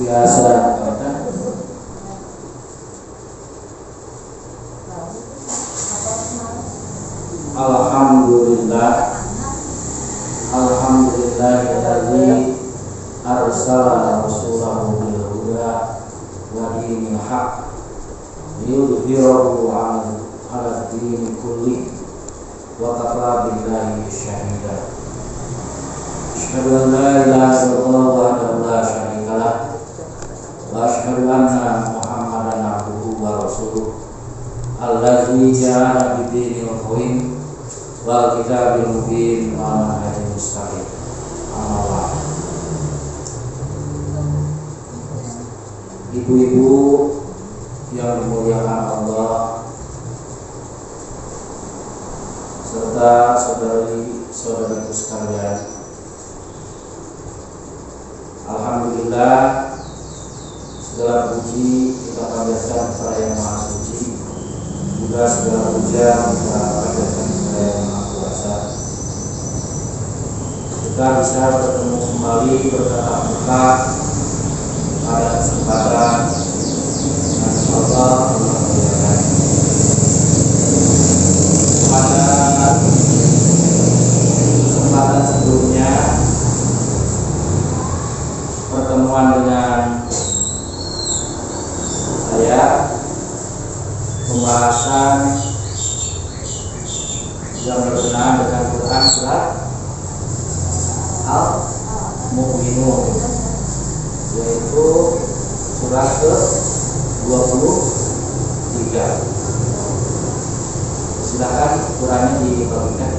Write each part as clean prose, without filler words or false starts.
biasa kan? Alhamdulillahilladzi arsala rasulahu bil huda wa dinil haq liyudhhirahu 'ala dini kulli wa kafa billahi shahida. Asyhadu an la ilaha illallah wahdahu la syarika lah wa asyhadu anna Muhammadan abduhu wa rasuluh alladzi ja'ala bid-dinil qawim wal kitabil mubin wa manhajil mustaqim. Amma ibu-ibu yang dimuliakan Allah serta saudari-saudariku sekalian, alhamdulillah segala puji kita panjatkan kepada Yang Maha Suci, juga segala puja kita panjatkan kepada Yang Maha Kuasa. Kita bisa bertemu kembali bertatap muka pada kesempatan yang Allah muliakan. Pada kesempatan sebelumnya, pertemuan dengan saya, pembahasan yang berkenaan dengan Quran surat Al-Mu'minun, yaitu surat ke-23. Silakan Qurannya dibagikan.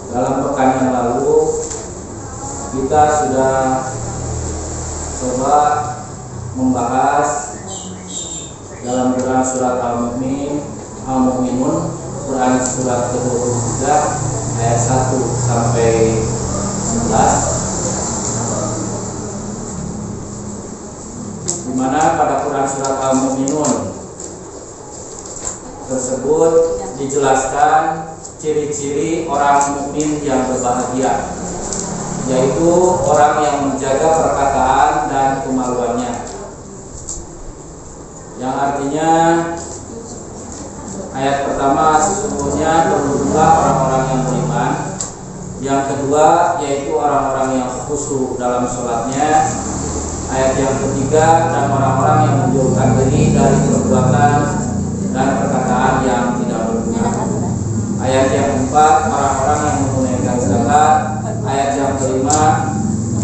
Dalam pekan yang lalu kita sudah coba membahas dalam Quran surat Al-Mu'minun, Quran surat ke-23 ayat 1 sampai 11, di mana pada Quran surat Al-Mu'minun tersebut dijelaskan ciri-ciri orang mukmin yang berbahagia, yaitu orang yang menjaga perkataan dan kemaluannya, yang artinya ayat pertama sesungguhnya beruntunglah orang-orang yang beriman, yang kedua yaitu orang-orang yang khusyuk dalam sholatnya, ayat yang ketiga dan orang-orang yang menjauhkan diri dari perbuatan dan perkataan yang tidak berguna, ayat yang keempat orang-orang yang menunaikan zakat, ayat yang kelima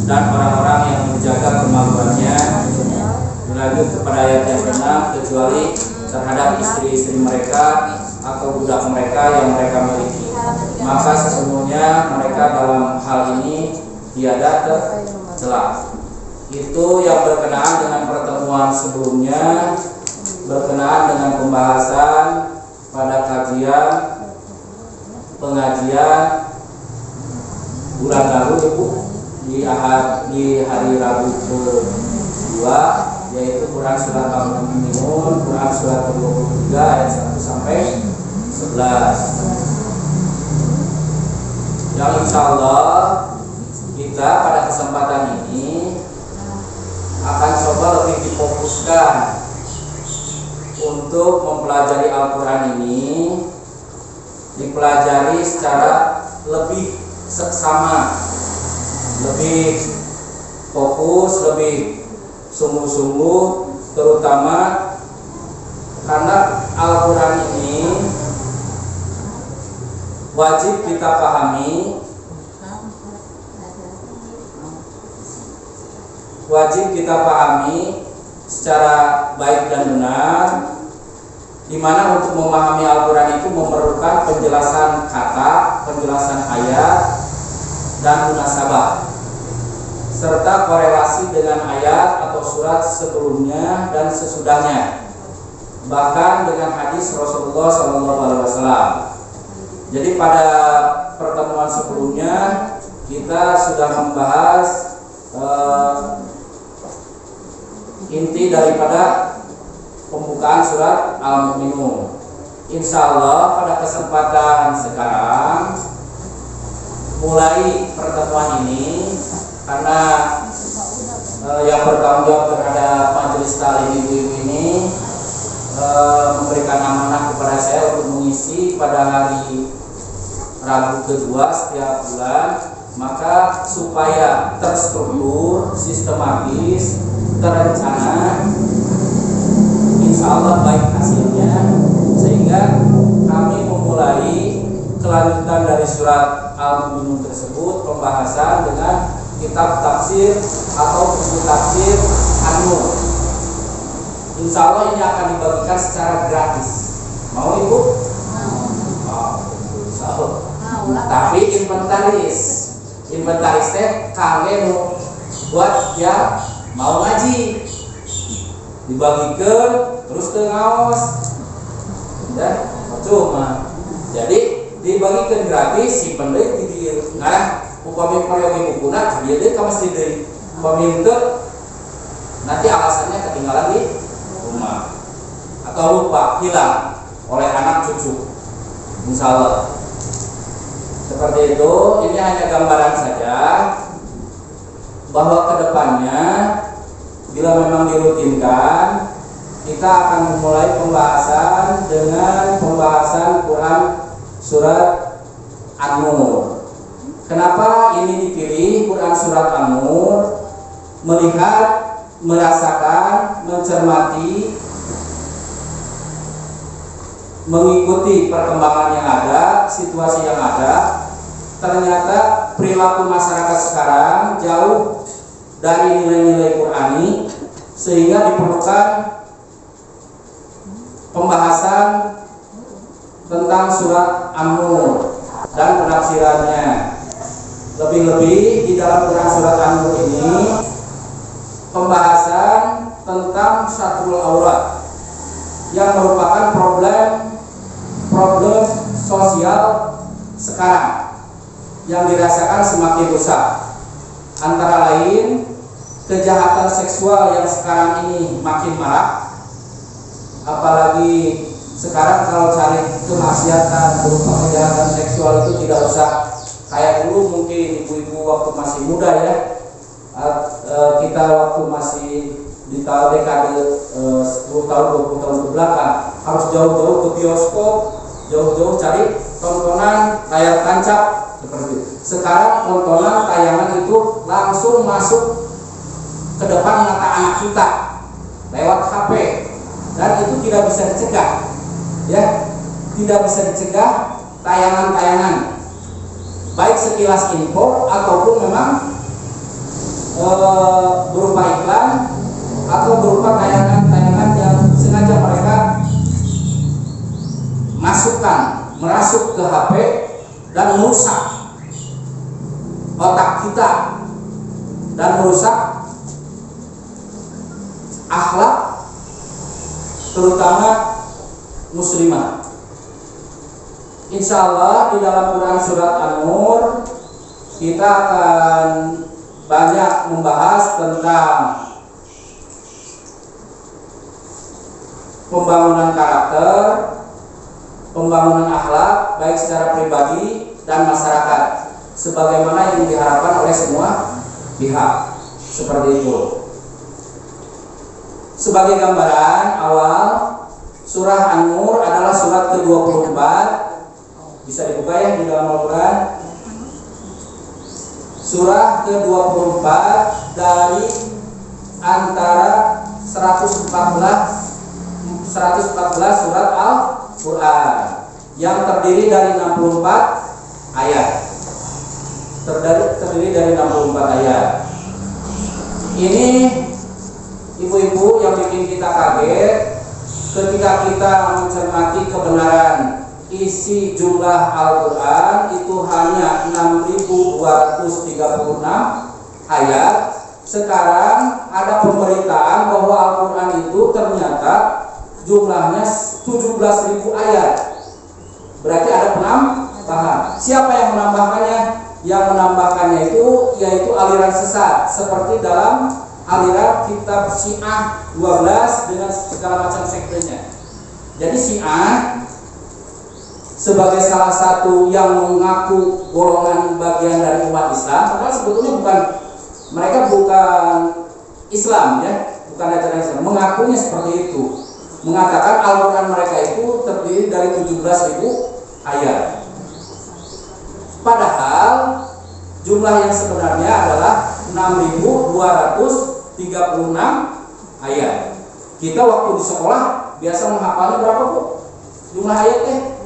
dan orang-orang yang menjaga kemaluannya, dilanjut kepada ayat yang keenam kecuali terhadap istri-istri mereka atau budak mereka yang mereka miliki, maka sesungguhnya mereka dalam hal ini tiada tercela. Itu yang berkenaan dengan pertemuan sebelumnya, berkenaan dengan pembahasan pada pengajian bulan lalu, Ibu, di hari Rabu kedua, yaitu Quran surat Al-Mu'minun, Quran surat ke-23 ayat 1 sampai 11. Yang insya Allah kita pada kesempatan ini akan coba lebih difokuskan untuk mempelajari Al-Quran ini, dipelajari secara lebih seksama, lebih fokus, lebih sungguh-sungguh, terutama karena Al-Quran ini wajib kita pahami, secara baik dan benar, di mana untuk memahami Al-Quran itu memerlukan penjelasan kata, penjelasan ayat, dan munasabah, serta korelasi dengan ayat atau surat sebelumnya dan sesudahnya. bahkan dengan hadis Rasulullah SAW. Jadi pada pertemuan sebelumnya kita sudah membahas inti daripada pembukaan surat Al-Mu'minun. Insya Allah pada kesempatan sekarang mulai pertemuan ini, karena yang bertanggung jawab terhadap majelis taklim ibu-ibu ini memberikan amanah kepada saya untuk mengisi pada hari Rabu kedua setiap bulan, maka supaya terstruktur, sistematis, terencana, insya Allah baik hasilnya, sehingga kami memulai kelanjutan dari surat Al-Mu'minun tersebut, pembahasan dengan kitab tafsir atau buku tafsir An-Nur. Insya Allah ini akan dibagikan secara gratis. Mau ibu? Mau. Insya Allah. Tapi inventaris teh kangen buat ya mau ngaji, dibagikan terus ke ngaos dan cuma. Jadi dibagikan gratis, si peneliti di nah upami peryogi bukuna dia deh kamu mesti dari peminta nanti alasannya ketinggalan di rumah atau lupa, hilang oleh anak cucu, insya Allah. Seperti itu. Ini hanya gambaran saja bahwa kedepannya bila memang dirutinkan, kita akan memulai pembahasan dengan pembahasan Quran surat An-Nur. Kenapa ini dipilih Quran surat An-Nur? Melihat, merasakan, mencermati, mengikuti perkembangan yang ada, situasi yang ada. Ternyata perilaku masyarakat sekarang jauh dari nilai-nilai Qurani, sehingga diperlukan pembahasan tentang surat An-Nur dan penafsirannya. Lebih-lebih di dalam Quran surat An-Nur ini pembahasan tentang satrul aurat, yang merupakan problem sosial sekarang yang dirasakan semakin rusak. Antara lain kejahatan seksual yang sekarang ini makin marak, apalagi sekarang kalau cari kemaksiatan berupa kejahatan seksual itu tidak usah kayak dulu. Mungkin ibu-ibu waktu masih muda ya, kita waktu masih di dekade 10 tahun 20 tahun ke belakang harus jauh-jauh ke bioskop, jauh-jauh cari tontonan layar tancap seperti itu. Sekarang tontonan tayangan itu langsung masuk ke depan mata anak kita lewat HP, dan itu tidak bisa dicegah, ya, tidak bisa dicegah. Tayangan-tayangan baik sekilas info ataupun memang berupa iklan atau berupa tayangan-tayangan yang sengaja mereka merasuk ke HP dan merusak otak kita dan merusak akhlak terutama muslimah. Insya Allah di dalam Quran surat An-Nur kita akan banyak membahas tentang pembangunan karakter, pembangunan akhlak baik secara pribadi dan masyarakat, sebagaimana yang diharapkan oleh semua pihak. Seperti itu. Sebagai gambaran awal, surah An-Nur adalah surat ke-24. Bisa dibuka ya di dalam Al-Quran. Surah ke-24 dari antara 114 surat Al-Quran yang terdiri dari 64 ayat. Terdiri dari 64 ayat. Ini ibu-ibu yang bikin kita kaget ketika kita mencermati kebenaran isi jumlah Al-Quran itu hanya 6.236 ayat. Sekarang ada pemberitaan bahwa Al-Quran itu ternyata jumlahnya 17.000 ayat. Berarti ada penambahan. Siapa yang menambahkannya? Yang menambahkannya itu yaitu aliran sesat, seperti dalam aliran kitab Syiah 12 dengan segala macam sektenya. Jadi Syiah sebagai salah satu yang mengaku golongan bagian dari umat Islam, padahal sebetulnya mereka bukan Islam, ya, bukan ajaran Islam. Mengakunya seperti itu, mengatakan Al-Quran mereka itu terdiri dari 17.000 ayat. Padahal jumlah yang sebenarnya adalah 6.236 ayat. Kita waktu di sekolah biasa menghafalnya berapa, Bu? Jumlah ayatnya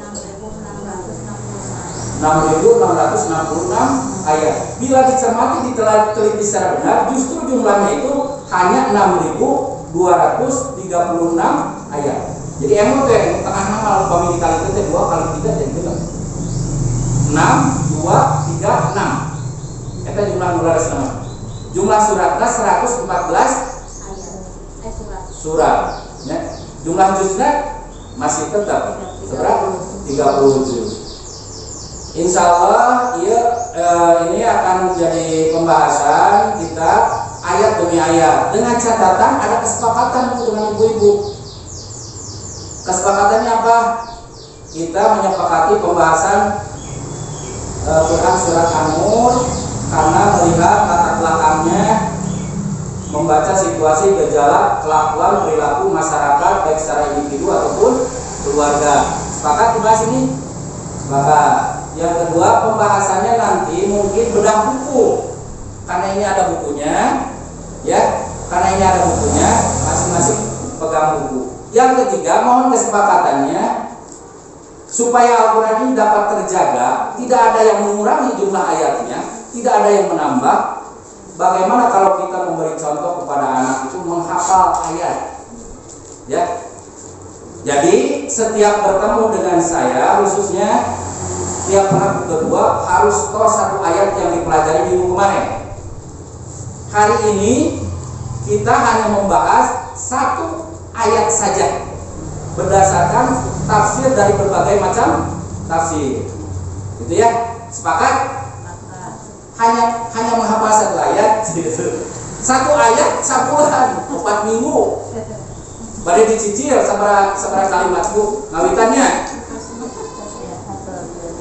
6.666 ayat. Bila dicermati, diteliti secara benar, justru jumlahnya itu hanya 6.236 ayat. Jadi emang tuh yang tengah nama kalau dikali kita 2 kali 3 jadi benar 6, 2, 3, 6. Itu jumlah nulis nama. Jumlah suratnya 114 surat. Ya. Jumlah juznya masih tetap seberapa? 37. Insya Allah ini akan menjadi pembahasan kita ayat demi ayat, dengan catatan ada kesepakatan dengan ibu-ibu. Kesepakatannya apa? Kita menyepakati pembahasan Quran surat An-Nur karena melihat latar belakangnya, membaca situasi, gejala, kelakuan, perilaku masyarakat baik secara individu ataupun keluarga. Sepakat dibahas ini? Sepakat. Yang kedua, pembahasannya nanti mungkin bedah buku, karena ini ada bukunya, ya. Karena ini ada bukunya, masing-masing pegang buku. Yang ketiga, mohon kesepakatannya supaya Al-Quran ini dapat terjaga, tidak ada yang mengurangi jumlah ayatnya, tidak ada yang menambah. Bagaimana kalau kita memberi contoh kepada anak itu menghafal ayat, ya? Jadi setiap bertemu dengan saya, khususnya setiap hari kedua harus tahu satu ayat yang dipelajari minggu kemarin. Hari ini kita hanya membahas satu ayat saja berdasarkan tafsir dari berbagai macam tafsir. Gitu ya? Sepakat? Hanya menghafal satu ayat. Satu ayat sabulan 4 minggu. Badai dicicil sabaraha kalimat Bu ngawitannya.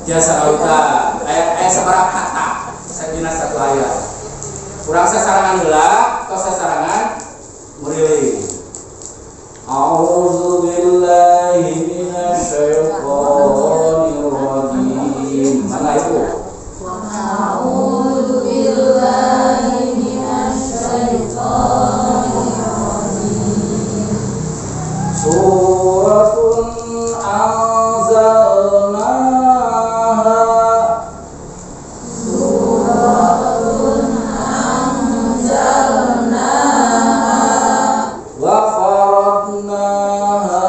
Biasa ngawitan ayat sabaraha kata sadina satu ayat. Kurang sasarangan heula, tos sasarangan meureuleuy. A'udzu billahi minasyaitonir rajim. Mana itu? A'udzu billahi minasyaitonir rajim. Suratun anzalnaha. Suratun anzalnaha. Wa faradnaha.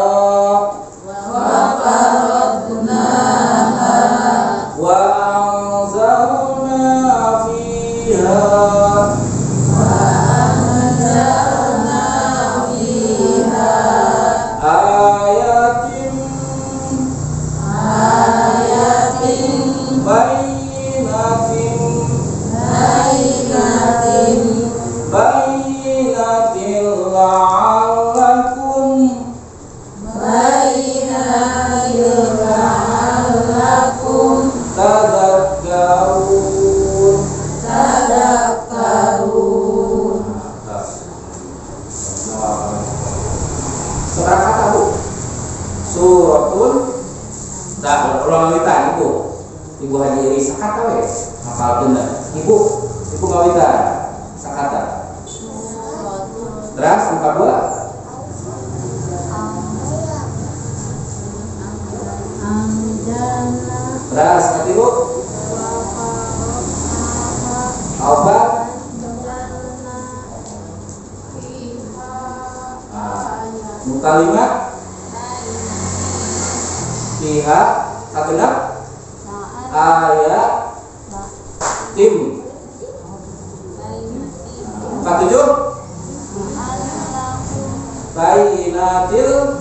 Wa faradnaha. Wa anzalna fiha. Wa anzalna fiha. Ayatin bayyinatin la'allakum tadakkarun. Seberapa kata Bu? Suratun dah ulang ngawitan Ibu. Ibu Haji Iri sakata we. Hafal bener. Ibu ngawitan sakata. Terus muka 2. Terus kata Ibu. Apa? Muka 5. Pihak kagenap ayat tim. Muka 7. Bayyinatil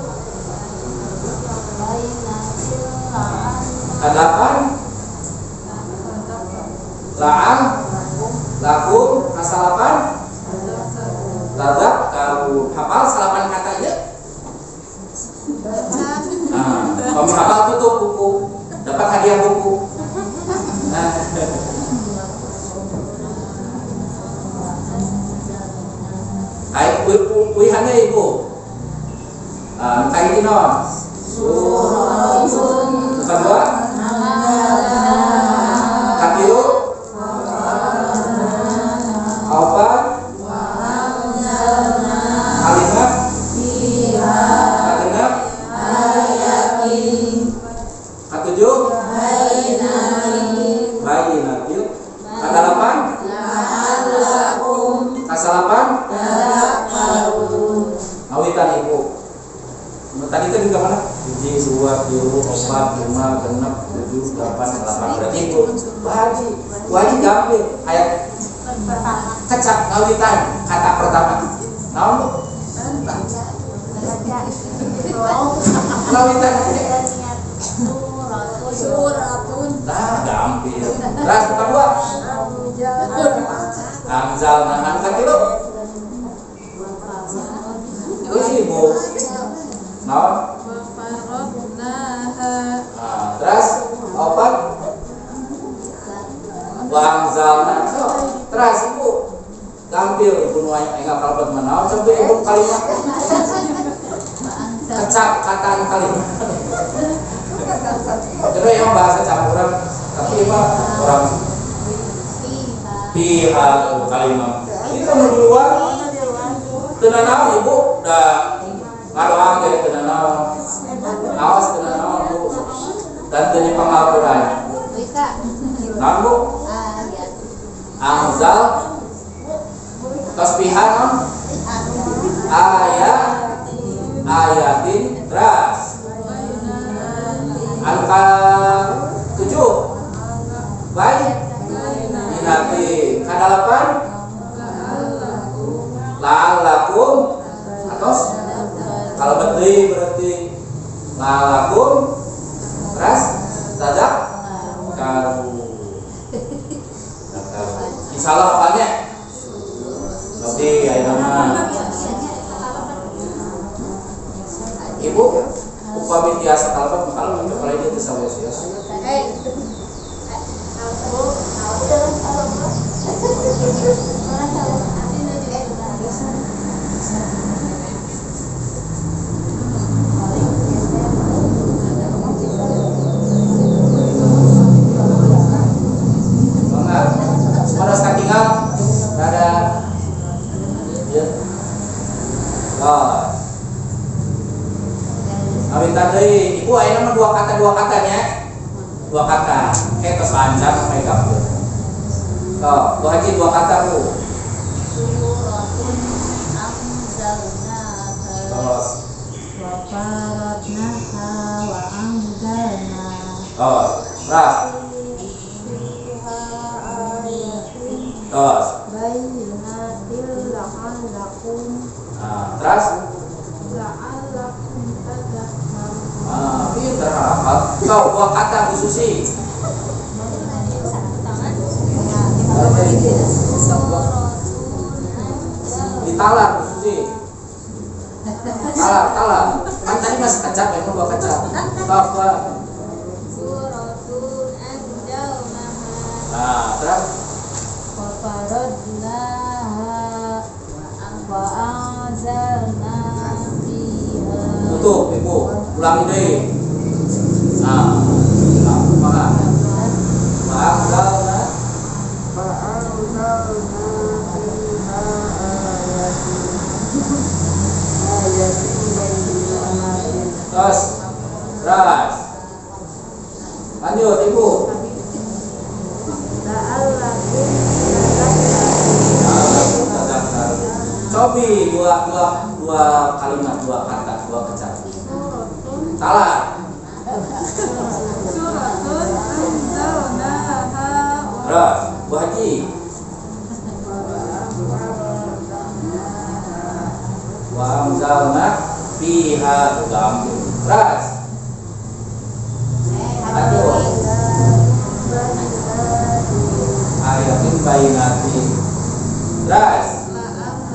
Ke-8 la'an lakum. Ke-8 tadzakkarun. Hafal 8 kata aja. Kamu hafal tutup buku, dapat hadiah buku. Ayo kuihannya ibu. Kayak gini non. Kedua. Katilu. Apa? Kalimat. Kalimat. Ketujuh. Bayyinatin. Ke-8 Ke-8 Awitan ibu. Tadi itu juga mana? 1, 2, 3, 4, 5, 6, 7, 8, 8. Berarti ibu wajib ambil ayat kecap ngawitan kata pertama. Naon bu? Ngawitan suratun. Nah, gampil. Terus kedua. Anzal nahan katilu. Itu ibu. Naon? Terus opat. Wa anzalna. Terus ibu. Gampil ibu nu enggak kalbet menaon sampai ibu kalimat. Kecap kataan kalimat. Jadi yang bahasa campuran, tapi mah orang pihak kalimat. Itu di luar. Tenanawan ibu, dah ngadoang kayak tenanawan. Awas tenanawan bu. Dan tanya pengakuran. Nah bu. Anzal. Tasbihan ayatin ras. Angka 7 baik minati. Ke-8 la'allakum atau kalau betul berarti la'allakum ras tadak karu. Insyaallah apanya oke ayo nama ibu upami tiasa kalbat kalau kepala itu sama Yesus. Mana sekarang tinggal ada ya. Amin tadi ibu ayah nama dua katanya. Dua kata. Tos lancar sampai gabung. Tuh, Bu Haji 2 kata bu. Suratun anzalnaha. Terus. Wa faradnaha wa anzalna. Oh, ras. Terus. Bayyinatil la'allakum. Terus. La'allakum tadhakkarun. Pintar hafal. Kau 2 kata Bu Susi. Ditalar Bu Susi. Talar. Kan tadi masih kecap ya, 2 kecap. Apa? Suratun anzalnaha. Nah, terus. Wa faradnaha wa anzalna fiha. Tutup ibu, ulangi deh. Nah, mana? Ma'amdalna terus. Lanjut ibu. Cobi dua kalimat, 2 kata, 2 kecap. Salah. Terus, Bu Haji. Wa anzalna fiha gambil. Terus. Aduh. bainatin. Terus la'allakum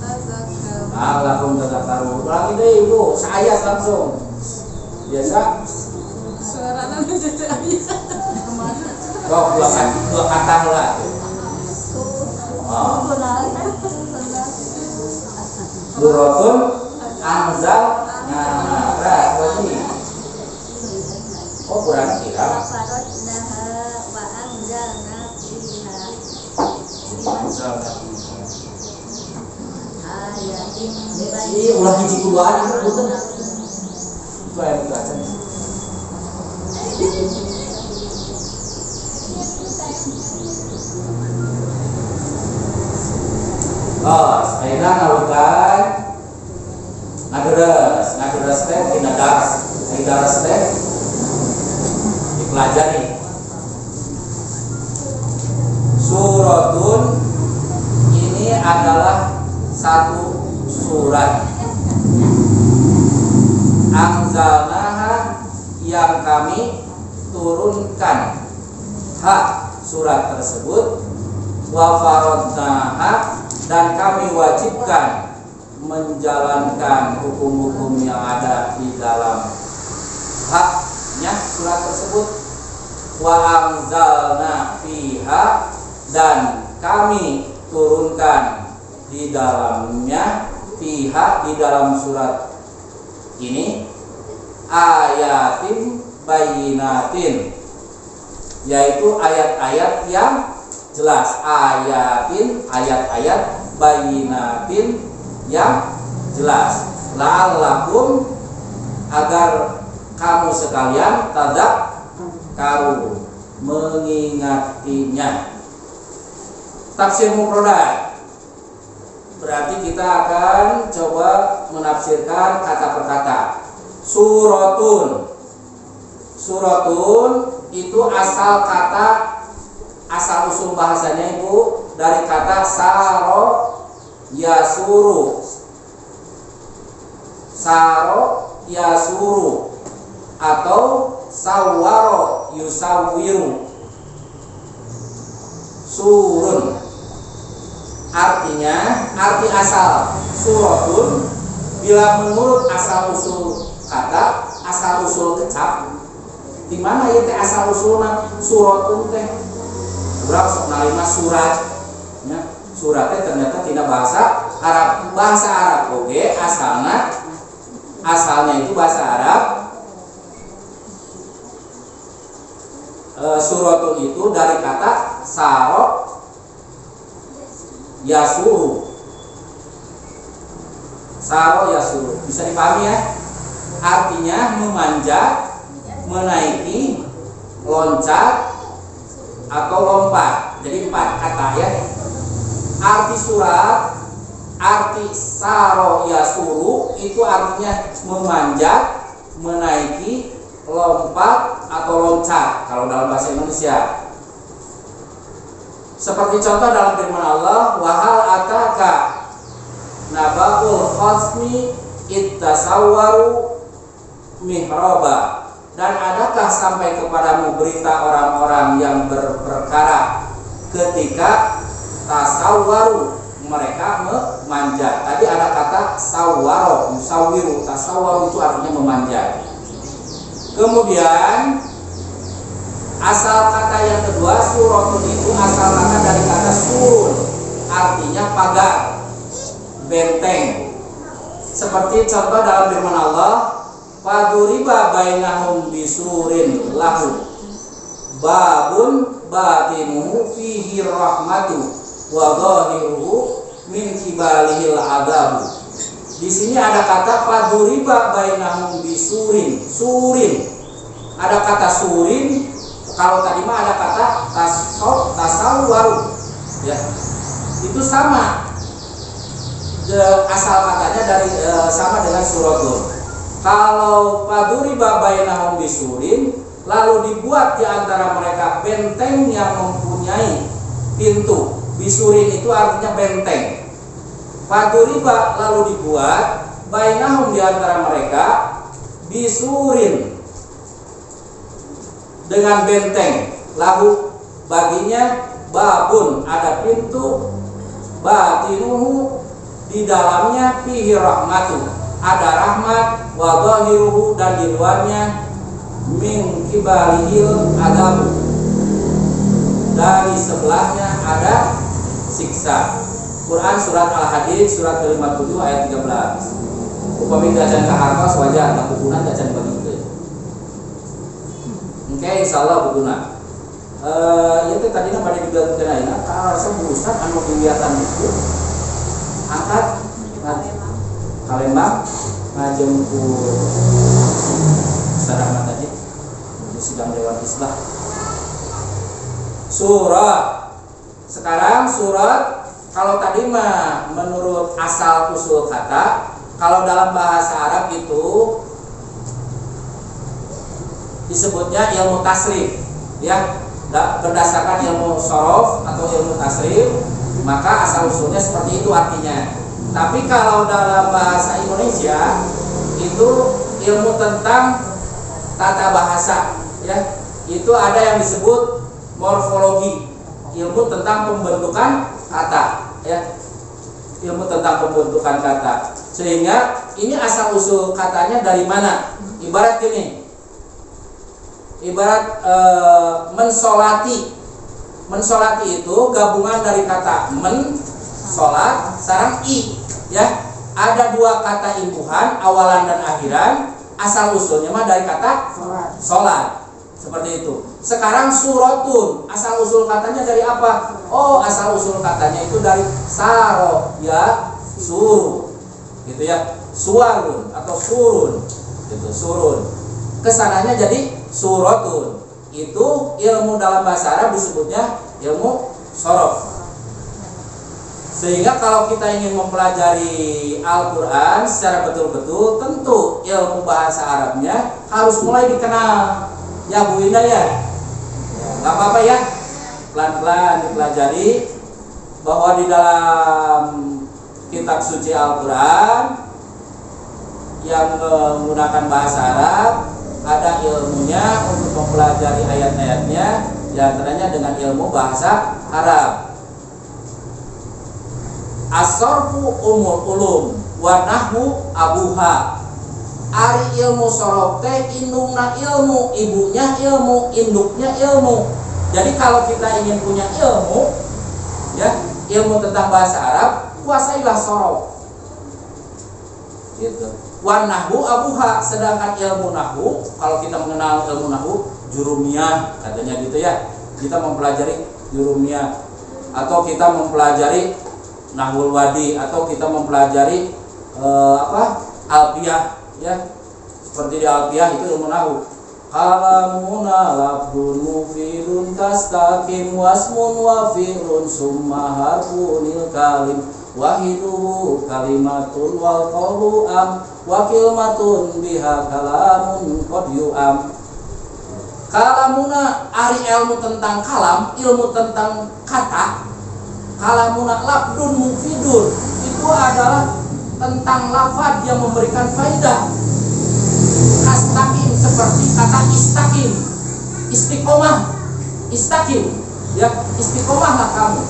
tadzakkarun. la'allakum tadzakkarun. Ulangi deh Ibu, seayat langsung. Biasa Suaranya jadi ayat. kok dua kata lah. Oh. Suratun anzal berarti. Oh kurang kira. Faradnaha wa anzalna fiha ayatin Ini ulah hiji keluar itu betul. Itu ayat itu aja. Oh, ayeuna ngalukan ngaderes teh dina daras teh dipelajari. Suratun ini adalah satu surat anzalnaha yang kami turunkan surat tersebut wa faradnaha dan kami wajibkan menjalankan hukum-hukum yang ada di dalam haknya surat tersebut wa anzalna fiha dan kami turunkan di dalamnya fiha di dalam surat ini ayatin bayyinatin yaitu ayat-ayat yang jelas ayat-ayat bayyinatin yang jelas la'allakum agar kamu sekalian tadzakkarun mengingatinya. Tafsir mufradat berarti kita akan coba menafsirkan kata per kata. Suratun itu asal usul bahasanya itu dari kata saro yasuru atau sawwaro yusawwiru. Surun arti asal suratun bila menurut asal usul kata, asal usul kecap di mana ya teh asal usulna suratun teh urang sok nalima surat ya. Surat teh ternyata tina bahasa Arab oge asalnya itu bahasa Arab. Suratun itu dari kata saro yasuru. Bisa dipahami ya? Artinya memanjat, menaiki, loncat atau lompat. Jadi 4 kata ya. Arti surat, arti saro yasuru itu artinya memanjat, menaiki, lompat atau loncat kalau dalam bahasa Indonesia. Seperti contoh dalam firman Allah, wahal ataka naba'ul khasmi ittasawwaru mihraba. Dan adakah sampai kepadamu berita orang-orang yang berperkara ketika tasawwaru mereka memanjat. Tadi ada kata sawwaro, yusawwiru. Tasawwaru itu artinya memanjat. Kemudian asal kata yang kedua suratun itu asal kata dari kata surun, artinya pagar, benteng. Seperti contoh dalam firman Allah, faduriba bainahum bisurin lahu babun batinuhu fihi rahmatu wa dhahiruhu min kibalihil adabu. Di sini ada kata faduriba bainahum bisurin, surin. Ada kata surin. Kalau tadi mah ada kata tasawwaru. Ya. Itu sama. Asal katanya dari sama dengan suratun. Kalau faduriba bainahum bisurin, lalu dibuat di antara mereka benteng yang mempunyai pintu. Bisurin itu artinya benteng. Faduriba lalu dibuat bainahum di antara mereka bisurin dengan benteng. Lalu baginya babun ada pintu, batinuhu di dalamnya fihi rahmatu ada rahmat, wa zahiruhu dan di luarnya min kibalihil adab dari sebelahnya ada siksa. Quran surat Al-Hadid surat ke-57 ayat 13. Upami gacan ka hartos wajar da bukunan gacan bagikeun. Oke, insyaallah bukuna. Itu tadi pada dibilang ayeuna ka sebusan anu kegiatan itu angkat Kalembang ngajemput Sarahmat tadi di sidang Dewan Islah. Surat sekarang surat kalau tadi mah menurut asal usul kata, kalau dalam bahasa Arab itu disebutnya ilmu tasrif, ya, berdasarkan ilmu sorof atau ilmu tasrif, maka asal usulnya seperti itu artinya. Tapi kalau dalam bahasa Indonesia itu ilmu tentang tata bahasa, ya, itu ada yang disebut morfologi, ilmu tentang pembentukan kata, ya, ilmu tentang pembentukan kata. Sehingga ini asal usul katanya dari mana? Ibarat gini, ibarat mensolati. Mensolati itu gabungan dari kata men, solat, sarang i, ya. Ada dua kata imbuhan, awalan dan akhiran. Asal usulnya mah dari kata solat. Seperti itu. Sekarang suratun, asal usul katanya dari apa? Oh, asal usul katanya itu dari saro, ya, suru, gitu ya, suarun atau surun, gitu, surun. Kesananya jadi suratun. Itu ilmu dalam bahasa Arab disebutnya ilmu sorof. Sehingga kalau kita ingin mempelajari Al-Quran secara betul-betul, tentu ilmu bahasa Arabnya harus mulai dikenal. Ya Bu Indah ya, nggak apa-apa ya, pelan-pelan dipelajari bahwa di dalam kitab suci Al-Quran yang menggunakan bahasa Arab ada ilmunya untuk mempelajari ayat-ayatnya, diantaranya dengan ilmu bahasa Arab. As-sarfu umul ulum wa nahwu abuha. Ari ilmu sorof teh indungna ilmu, ibunya ilmu, induknya ilmu. Jadi kalau kita ingin punya ilmu, ya, ilmu tentang bahasa Arab, kuasailah sorof. Gitu. Wan nahwu abuha, sedangkan ilmu nahwu, kalau kita mengenal ilmu nahwu, jurumiyah katanya gitu ya. Kita mempelajari jurumiyah, atau kita mempelajari nahwul wadi, atau kita mempelajari alfiyah, ya, seperti di alfiyah itu ilmu nahwu. Kalamuna lafdun mufidun tastaqim wasmun wa fi'lun summa harfunil kalim wahiduhu kalimatun wal qawlu am wa kilmatun biha kalamun qad yu'am. Kalamuna ari ilmu tentang kalam, ilmu tentang kata. Kalamuna lafdun mufidun, itu adalah tentang lafaz yang memberikan faidah. Kastaqim, seperti kata istaqim, istiqomah, istaqim, ya, istiqomahlah kamu.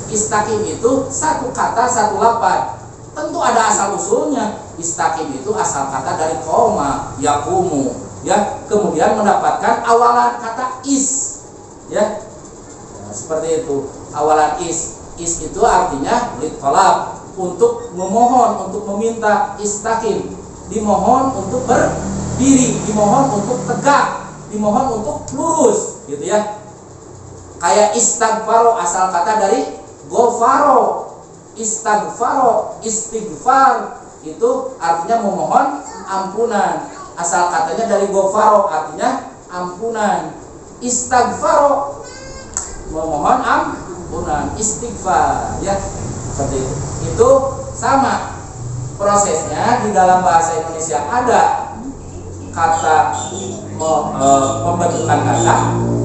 Istaqim itu satu kata satu lafaz, tentu ada asal usulnya. Istaqim itu asal kata dari qoma, yaqumu, ya, kemudian mendapatkan awalan kata is, ya, seperti itu, awalan is. Is itu artinya litolab, untuk memohon, untuk meminta. Istaqim, dimohon untuk berdiri, dimohon untuk tegak, dimohon untuk lurus, gitu ya. Kayak istighfaro, asal kata dari gofaro. Istighfaro, istighfar itu artinya memohon ampunan, asal katanya dari gofaro, artinya ampunan. Istighfaro, memohon ampunan, istighfar, ya, seperti itu. Itu sama prosesnya. Di dalam bahasa Indonesia ada kata pembentukan kata,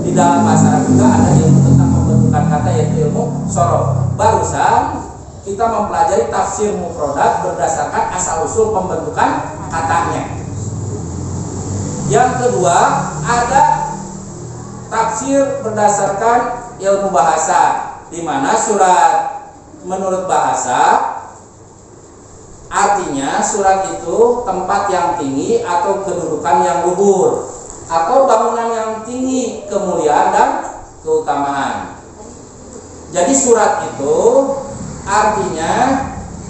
di dalam bahasa Arab juga ada ilmu tentang pembentukan kata, yaitu ilmu sorof. Barusan kita mempelajari tafsir mufradat berdasarkan asal usul pembentukan katanya. Yang kedua ada tafsir berdasarkan ilmu bahasa. di mana surat menurut bahasa artinya surat itu tempat yang tinggi atau kedudukan yang luhur atau bangunan yang tinggi, kemuliaan dan keutamaan. Jadi surat itu artinya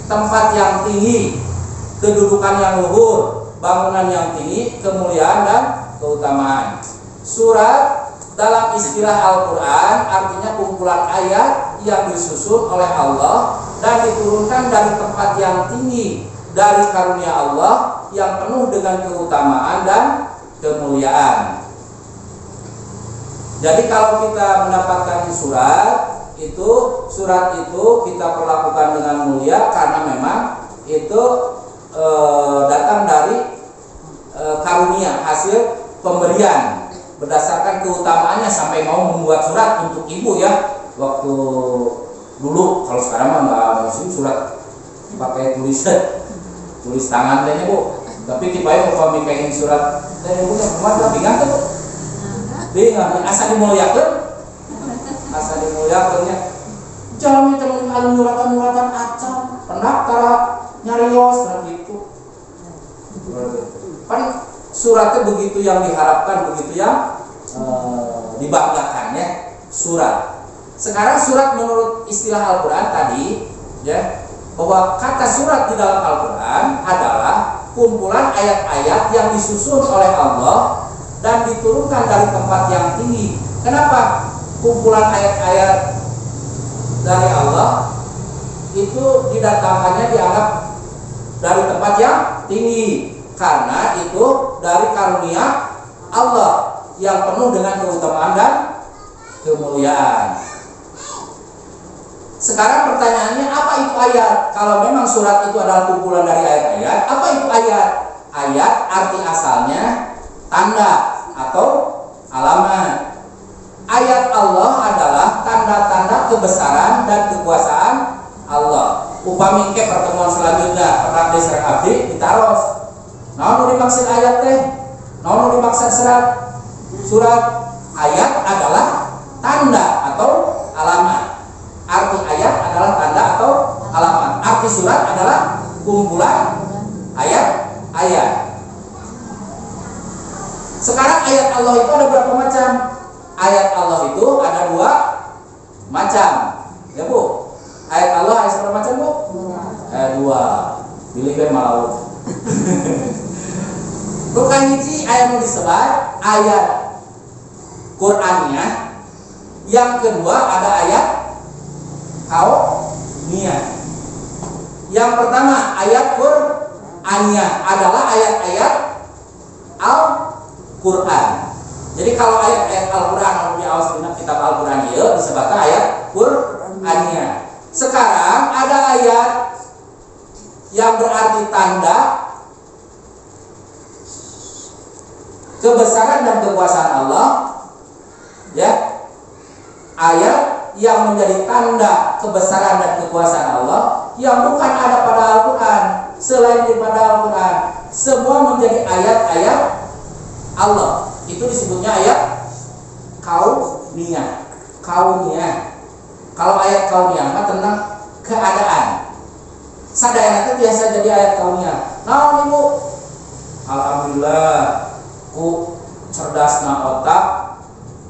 tempat yang tinggi, kedudukan yang luhur, bangunan yang tinggi, kemuliaan dan keutamaan. Surat dalam istilah Al-Quran artinya kumpulan ayat yang disusun oleh Allah dan diturunkan dari tempat yang tinggi dari karunia Allah yang penuh dengan keutamaan dan kemuliaan. Jadi kalau kita mendapatkan surat itu kita perlakukan dengan mulia karena memang itu datang dari karunia, hasil pemberian berdasarkan keutamaannya sampai mau membuat surat untuk ibu ya. Waktu dulu, kalau sekarang mah nggak musim surat pakai tulis tangan deh bu. Tapi tiba-tiba kalau mikain surat teh ibu yang kemana bingung tuh. Bingung, asa dimuliakeunnya. Jangan teman anu nyuratan acan, pendaftar nyarios gitu. Kan suratnya begitu yang diharapkan, begitu yang dibanggakannya surat. Sekarang surat menurut istilah Al-Quran tadi ya, bahwa kata surat di dalam Al-Quran adalah kumpulan ayat-ayat yang disusun oleh Allah dan diturunkan dari tempat yang tinggi. Kenapa kumpulan ayat-ayat dari Allah itu didatangkannya dianggap dari tempat yang tinggi? Karena itu dari karunia Allah yang penuh dengan keutamaan dan kemuliaan. Sekarang pertanyaannya, apa itu ayat? Kalau memang surat itu adalah kumpulan dari ayat-ayat, apa itu ayat? Ayat arti asalnya tanda atau alamat. Ayat Allah adalah tanda-tanda kebesaran dan kekuasaan Allah. Upami ke pertemuan selanjutnya pernah diserang abdi ditaros. Naon dimaksud ayat teh? Naon dimaksud surat? Ayat adalah tanda atau alamat. Arti ayat adalah tanda atau alamat. Arti surat adalah kumpulan ayat-ayat. Sekarang ayat Allah itu ada berapa macam? Ayat Allah itu ada 2 macam. Ya bu? Ayat Allah ada berapa macam bu? Ayat 2. Pilih ke mau. Bukan hiji ayat yang disebut ayat Qur'annya. Yang kedua ada ayat kauniyah. Yang pertama ayat Qur'aniyah adalah ayat-ayat Al-Qur'an. Jadi kalau ayat-ayat Al-Qur'an anu diawas dina kitab Al-Qur'an ieu disebutna ayat Qur'aniyah. Sekarang ada ayat yang berarti tanda kebesaran dan kekuasaan Allah, ya. Ayat yang menjadi tanda kebesaran dan kekuasaan Allah yang bukan ada pada Al-Quran, selain daripada Al-Quran, semua menjadi ayat-ayat Allah. Itu disebutnya ayat kauniyah. Kalau ayat kauniyah mah tentang keadaan. Sadayana itu biasa jadi ayat kauniyah. Nah, ibu, alhamdulillah, ku cerdasna otak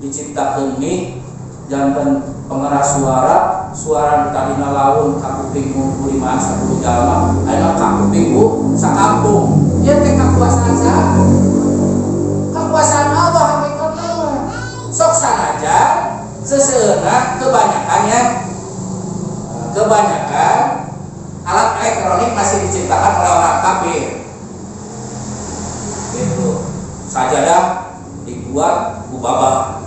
diciptakeun ini jantan pengeras suara tadina laun kakupingmu kuliman 10 jalma ayeuna kakupingmu sakampung. Ieu teh kakuasaan saha? Kakuasaan Allah hakikatna. Sok sanaja seseueuna kebanyakan alat elektronik masih diciptakan oleh orang kafir. Gitu. Sajadah dibuat ku babah.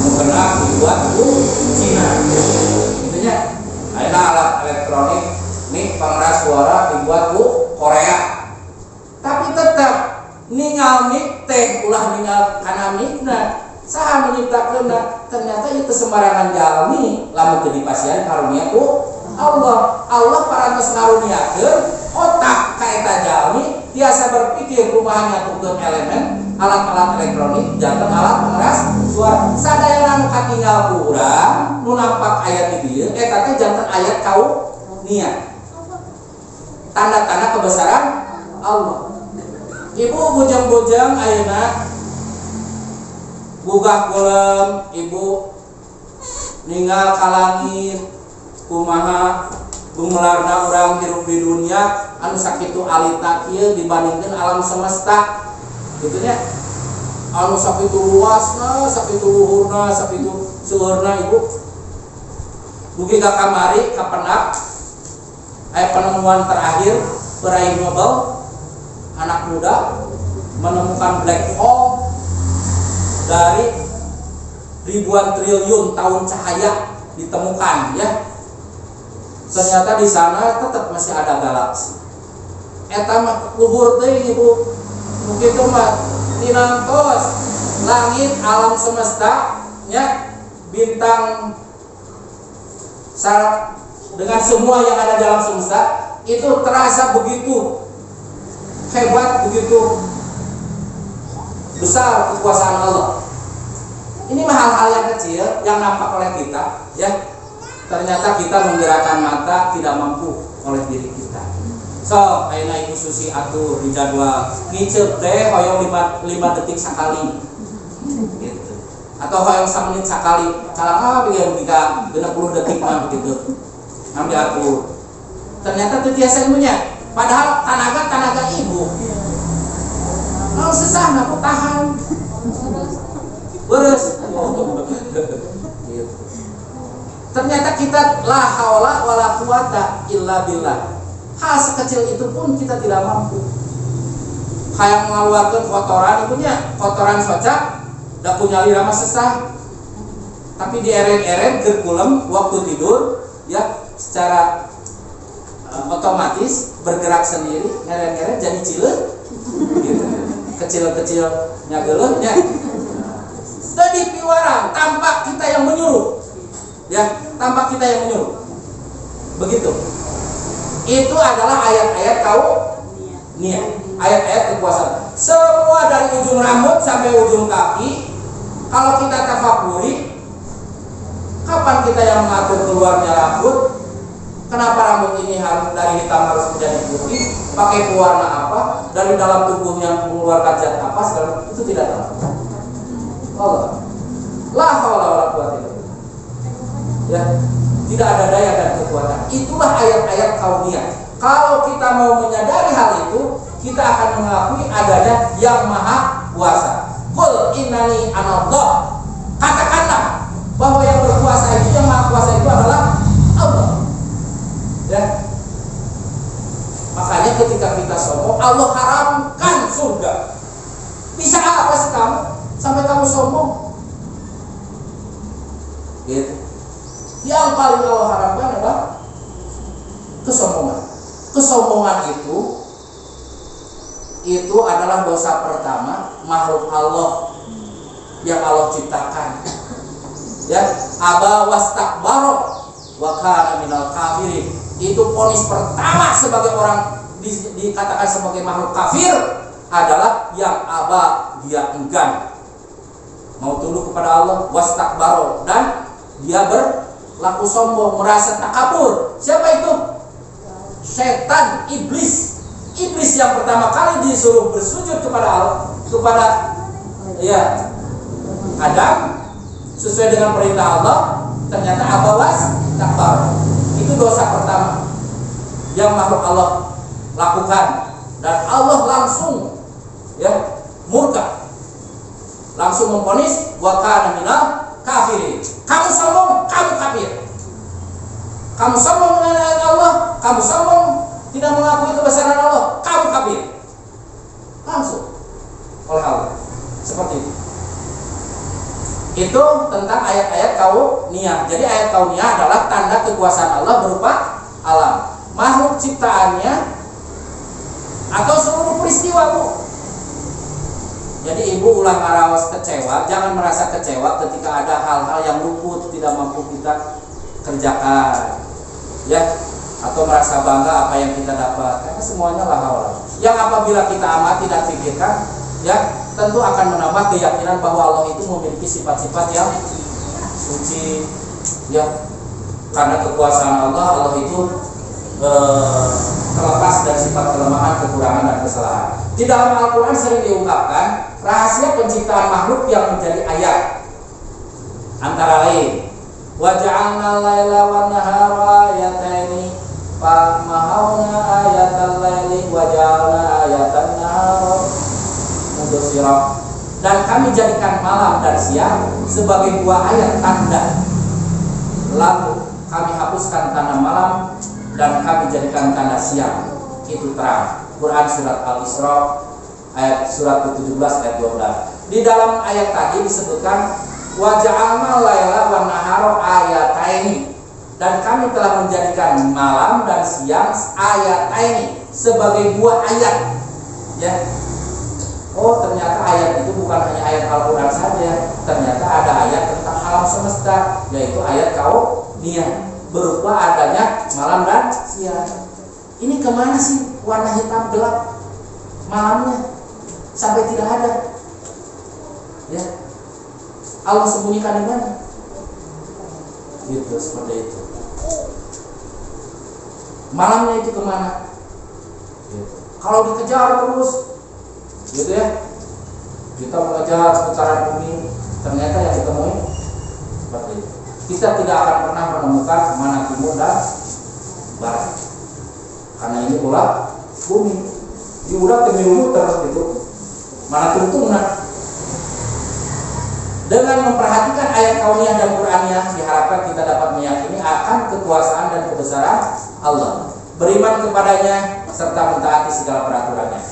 Mukena dibuat ku Cina. Intinya ada alat elektronik mic pengeras suara dibuat ku Korea. Tapi tetap ningal mic teh ulah ningal kana micna. Saha menciptakeunna? Ternyata itu sembarangan jalmi lamun teu dipasieun karunia ku Allah. Allah parantos ngaruniakeun otak ka eta jalmi tiasa berpikir kumaha nyatukeun elemen alat-alat elektronik jantan alat pengeras suara. Sadaya nu katinggal kurang nu nampak ayat di dieu eta teh jantan ayat kauniyah. Tanda-tanda kebesaran Allah. Ibu bujang-bujang ayeuna gugah kulem ibu ninggal ka langit kumaha gumelarna urang hirup di dunia anu sakitu alita kieu dibandingkeun alam semesta gitu nya. Anu sakitu luasna, sakitu luhurna, sakitu seueurna ibu. Dugi ka kamari kapendak aya penemuan terakhir peraih Nobel anak muda menemukan black hole dari ribuan triliun tahun cahaya ditemukan ya. Ternyata di sana tetap masih ada galaksi. Eta mah luhur teuing ibu. Begitu mah tinangtos langit alam semesta nya bintang sarang dengan semua yang ada dalam semesta itu terasa begitu hebat, begitu besar kekuasaan Allah. Ini mah hal-hal yang kecil yang nampak oleh kita ya. Ternyata kita menggerakkan mata tidak mampu oleh diri kita. So, ayeuna Ibu Susi atur di jadwal ngicep teh hoyong 5 detik sekali. Gitu. Atau hoyong 1 menit sekali. Kalang biar 60 detik mah begitu. Ambil atur. Ternyata teu tiasa ilmunya. Padahal tenaga ibu. Kalau sesah naku tahan. Beres. Ternyata kita la haula wala quwata illa billah. Hal sekecil itu pun kita tidak mampu. Hayang mengeluarkan kotoran ibunya, kotoran socak, da punya lirama sesah. Tapi di eren-eren keur kulem waktu tidur ya secara otomatis bergerak sendiri, ngeren-ngeren jadi cileun gitu. Kecil-kecilnya geuleuh nya. Tadi piwarang tampak kita yang menyuruh. Ya, tampak kita yang menyuruh. Begitu. Itu adalah ayat-ayat kauniyah, ayat-ayat kekuasaan. Semua dari ujung rambut sampai ujung kaki. Kalau kita tafakuri, kapan kita yang mengatur keluarnya rambut? Kenapa rambut ini harus dari hitam harus menjadi putih? Pakai pewarna apa? Dari dalam tubuh yang mengeluarkan zat apa? Segala itu tidak tahu. Allah, la haula wala quwwata illa billah. Ya, tidak ada daya dan kekuatan. Itulah ayat-ayat kauniyah. Kalau kita mau menyadari hal itu, kita akan mengakui adanya yang maha kuasa. Qul innani anallah. Katakanlah bahwa yang berkuasa itu, yang maha kuasa itu adalah Allah. Ya. Makanya ketika kita sombong, Allah haramkan surga. Bisa apa sih kamu sampai kamu sombong? Gitu. Yang paling Allah haramkan adalah kesombongan. Kesombongan itu adalah dosa pertama makhluk Allah yang Allah ciptakan. Ya, aba wastakbara wa kana minal kafirin. Itu ponis pertama sebagai orang dikatakan sebagai makhluk kafir adalah yang aba, dia enggan mau tunduk kepada Allah, wastakbara, dan dia berlaku sombong, merasa takabur. Siapa itu? Setan, iblis. Iblis yang pertama kali disuruh bersujud kepada Allah, kepada ya Adam sesuai dengan perintah Allah, ternyata abawas takbar. Itu dosa pertama yang makhluk Allah lakukan, dan Allah langsung ya murka, langsung memvonis wa kana minal kafirin. Kamu sombong, kamu kafir. Kamu sombong dengan Allah, kamu sombong tidak mengakui kebesaran Allah, kamu kafir. Langsung oleh Allah. Seperti itu. Itu tentang ayat-ayat kauniyah. Jadi ayat kauniyah adalah tanda kekuasaan Allah berupa alam, makhluk ciptaannya, atau seluruh peristiwa, Bu. Jadi ibu ulah ngaraos kecewa, jangan merasa kecewa ketika ada hal-hal yang luput tidak mampu kita kerjakan, ya, atau merasa bangga apa yang kita dapat. Karena semuanya lah Allah. Yang apabila kita amati dan pikirkan, ya, tentu akan menambah keyakinan bahwa Allah itu memiliki sifat-sifat yang suci, ya. Karena kekuasaan Allah, Allah itu terlepas dari sifat kelemahan, kekurangan, dan kesalahan. Di dalam Al-Quran sering diungkapkan rahasia penciptaan makhluk yang menjadi ayat. Antara lain, wa ja'alna al-laila wan nahara ayataini fa mahawna ayatal laili wa ja'alna ayatan nahar mubsirah. Dan kami jadikan malam dan siang sebagai dua ayat tanda. Lalu kami hapuskan tanda malam dan kami jadikan tanda siang, itu terang. Quran surat Al-Isra ayat surat ke-17 ayat 12. Di dalam ayat tadi disebutkan wa ja'alna laila wan nahara ayataini, dan kami telah menjadikan malam dan siang ayataini sebagai dua ayat, ya. Oh, ternyata ayat itu bukan hanya ayat Al-Quran saja, ternyata ada ayat tentang alam semesta, yaitu ayat kauniyah, berupa adanya malam dan siang. Ini kemana sih warna hitam gelap malamnya sampai tidak ada? Ya, Allah sembunyikan di mana? Gitu, seperti itu. Malamnya itu kemana? Gitu. Kalau dikejar terus, gitu ya, kita mengejar seputaran bumi, ternyata yang ditemui seperti itu. Kita tidak akan pernah menemukan mana timur dan barat, karena ini bola bumi. Di udah temilu terus gitu, mana tuntunan. Dengan memperhatikan ayat kauniyah dan Qur'aniyah, diharapkan kita dapat meyakini akan kekuasaan dan kebesaran Allah, beriman kepadanya serta mentaati segala peraturannya.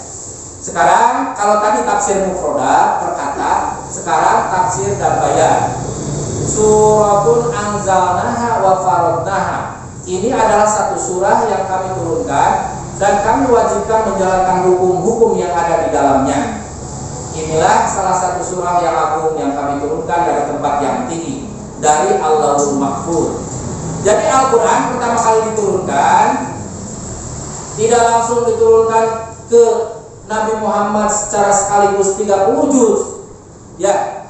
Sekarang kalau tadi tafsir mufrodat perkata, sekarang tafsir dan bayan. Suratun anzalnaha wa faradnaha. Ini adalah satu surah yang kami turunkan dan kami wajibkan menjalankan hukum-hukum yang ada di dalamnya. Inilah salah satu surah yang agung yang kami turunkan dari tempat yang tinggi, dari Allahul Mahfuz. Jadi Al-Quran pertama kali diturunkan tidak langsung diturunkan ke Nabi Muhammad secara sekaligus 30 juz, ya,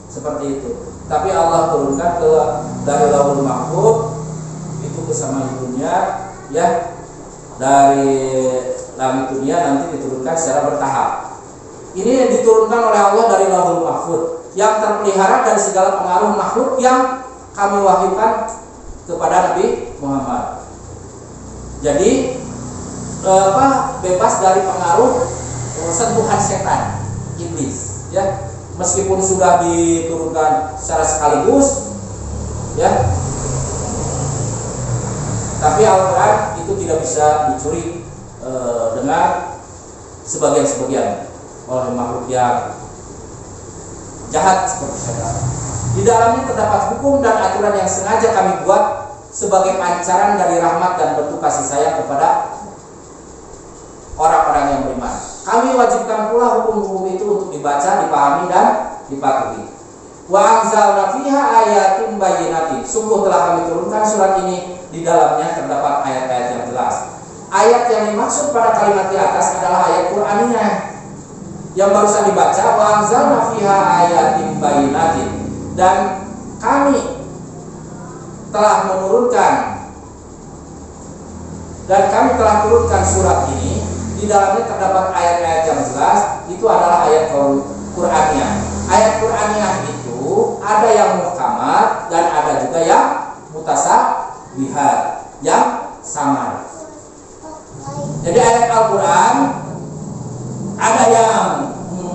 seperti itu. Tapi Allah turunkan ke dari Lauhul Mahfuz itu ke sama dunia, ya, dari langit dunia nanti diturunkan secara bertahap. Ini diturunkan oleh Allah dari Lauhul Mahfuz yang terpelihara dari segala pengaruh makhluk yang kami wahyukan kepada Nabi Muhammad. Jadi bebas dari pengaruh sentuhan setan, iblis, ya. Meskipun sudah diturunkan secara sekaligus, ya, tapi Al-Quran itu tidak bisa dicuri dengan sebagian-sebagian oleh makhluk yang jahat seperti setan. Di dalamnya terdapat hukum dan aturan yang sengaja kami buat sebagai pancaran dari rahmat dan bentuk kasih sayang kepada orang-orang yang beriman. Kami wajibkan pula hukum-hukum itu untuk dibaca, dipahami, dan dipatuhi. Wa anzalna fiha ayatin bayyinatin. Sungguh telah kami turunkan surat ini, di dalamnya terdapat ayat-ayat yang jelas. Ayat yang dimaksud pada kalimat di atas adalah ayat Qur'aniyah yang barusan dibaca. Wa anzalna fiha ayatin bayyinatin. Dan kami telah menurunkan turunkan surat ini. Di dalamnya terdapat ayat-ayat yang jelas. Itu adalah ayat Qur'aniyah. Ayat Qur'aniyah itu ada yang muhkamat dan ada juga yang mutasyabihat, yang samar. Jadi ayat Al-Quran ada yang